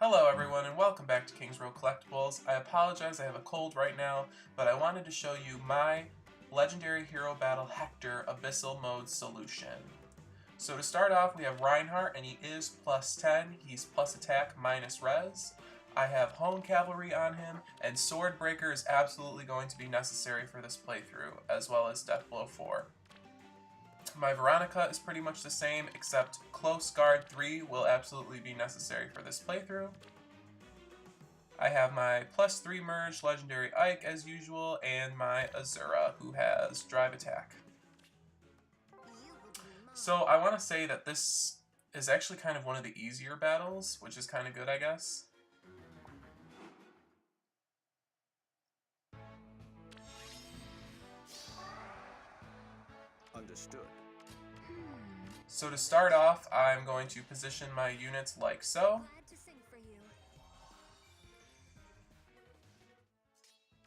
Hello everyone and welcome back to Kings Row Collectibles. I apologize, I have a cold right now, but I wanted to show you my Legendary Hero Battle Hector Abyssal Mode solution. So to start off, we have Reinhardt, and he is plus 10, he's plus attack, minus res. I have Hone Cavalry on him, and Swordbreaker is absolutely going to be necessary for this playthrough, as well as Deathblow 4. My Veronica is pretty much the same, except Close Guard 3 will absolutely be necessary for this playthrough. I have my plus 3 merge Legendary Ike as usual, and my Azura, who has Drive Attack. So I want to say that this is actually kind of one of the easier battles, which is kind of good, I guess. Understood. So to start off, I'm going to position my units like so. Glad to sing for you.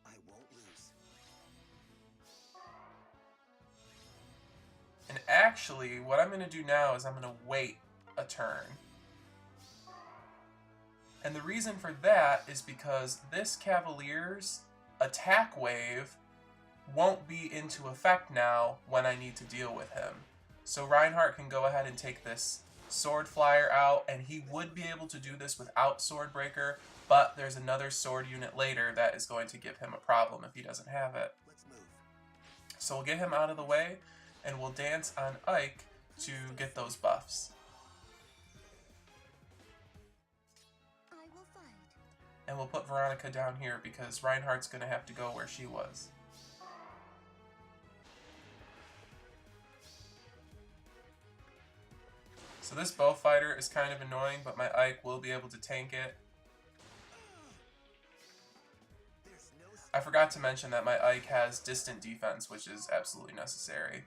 I won't lose. And actually, what I'm going to do now is I'm going to wait a turn. And the reason for that is because this Cavalier's attack wave won't be into effect now when I need to deal with him. So Reinhardt can go ahead and take this Sword Flyer out, and he would be able to do this without Swordbreaker, but there's another sword unit later that is going to give him a problem if he doesn't have it. Let's move. So we'll get him out of the way, and we'll dance on Ike to get those buffs. I will fight. And we'll put Veronica down here because Reinhardt's going to have to go where she was. So this bow fighter is kind of annoying, but my Ike will be able to tank it. There's no I forgot to mention that my Ike has distant defense, which is absolutely necessary.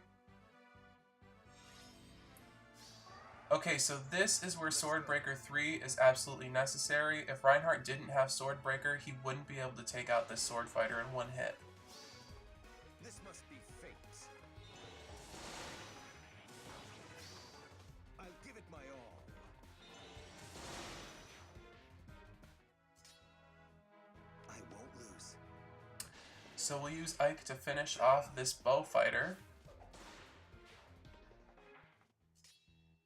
Okay, so this is where Swordbreaker 3 is absolutely necessary. If Reinhardt didn't have Swordbreaker, he wouldn't be able to take out this sword fighter in one hit. This must be fate. I'll give it my all. I won't lose. So we'll use Ike to finish off this bow fighter.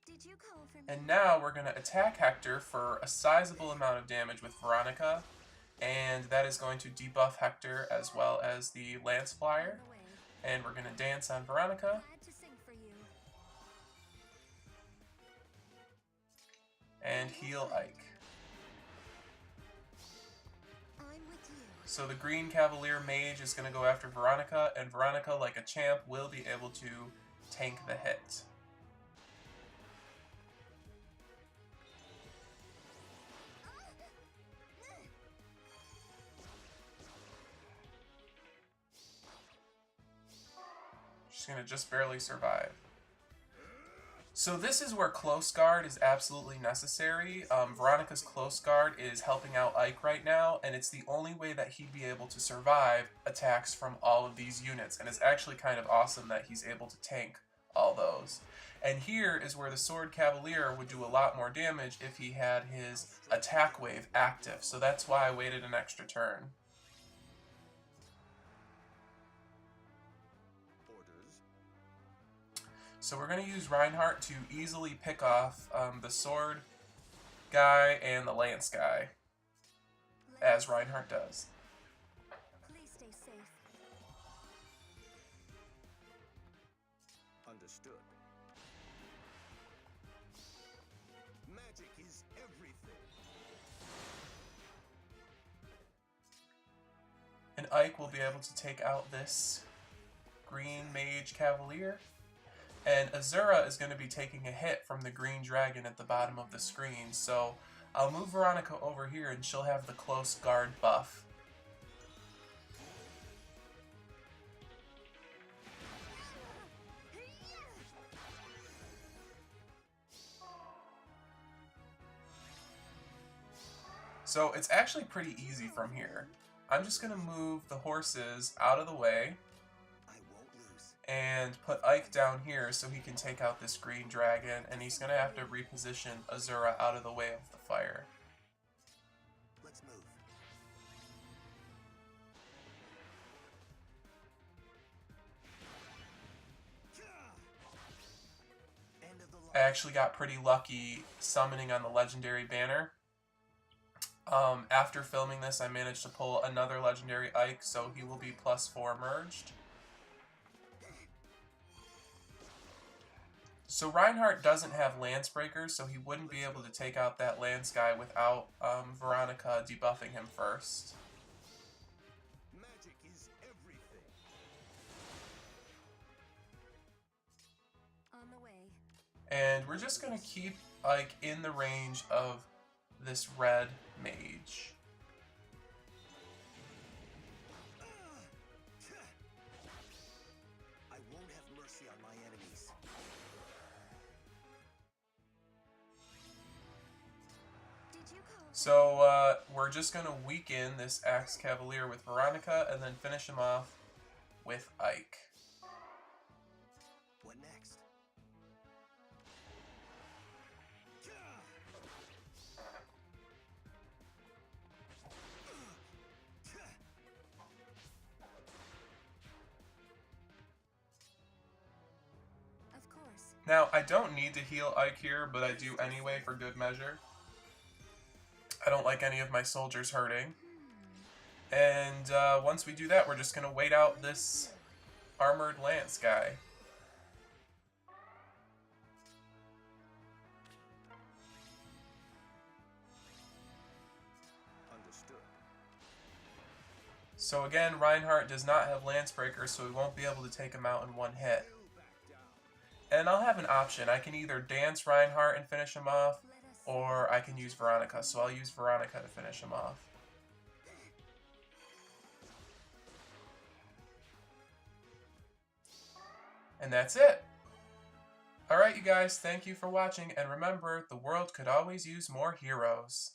Did you call for me? And now we're going to attack Hector for a sizable amount of damage with Veronica. And that is going to debuff Hector as well as the Lance Flyer. On the way. And we're going to dance on Veronica Glad to sing for you. and heal Ike. I'm with you. So the Green Cavalier Mage is going to go after Veronica, and Veronica, like a champ, will be able to tank the hit. She's going to just barely survive. So this is where Close Guard is absolutely necessary. Veronica's Close Guard is helping out Ike right now, and it's the only way that he'd be able to survive attacks from all of these units. And it's actually kind of awesome that he's able to tank all those. And here is where the Sword Cavalier would do a lot more damage if he had his attack wave active. So that's why I waited an extra turn. Orders. So we're going to use Reinhardt to easily pick off the sword guy and the lance guy, as Reinhardt does. Please stay safe. Understood. Magic is everything. And Ike will be able to take out this Green Mage Cavalier. And Azura is going to be taking a hit from the Green Dragon at the bottom of the screen. So I'll move Veronica over here and she'll have the Close Guard buff. So it's actually pretty easy from here. I'm just going to move the horses out of the way I won't lose. and put Ike down here so he can take out this green dragon, and he's going to have to reposition Azura out of the way of the fire. I actually got pretty lucky summoning on the legendary banner. After filming this, I managed to pull another legendary Ike, so he will be +4 merged. So Reinhardt doesn't have Lance Breakers, so he wouldn't be able to take out that Lance guy without Veronica debuffing him first. Magic is everything. On the way. And we're just going to keep Ike in the range of this red mage. I won't have mercy on my enemies. Did you call? So we're just going to weaken this Axe Cavalier with Veronica and then finish him off with Ike. What next? Of course. Now, I don't need to heal Ike here, but I do anyway for good measure. I don't like any of my soldiers hurting. And once we do that, we're just going to wait out this armored lance guy. Understood. So again, Reinhardt does not have lance breakers, so we won't be able to take him out in one hit. You back down. And I'll have an option. I can either dance Reinhardt and finish him off, Let us. or I can use Veronica. So I'll use Veronica to finish him off. And that's it. Alright, you guys, thank you for watching, and remember, the world could always use more heroes.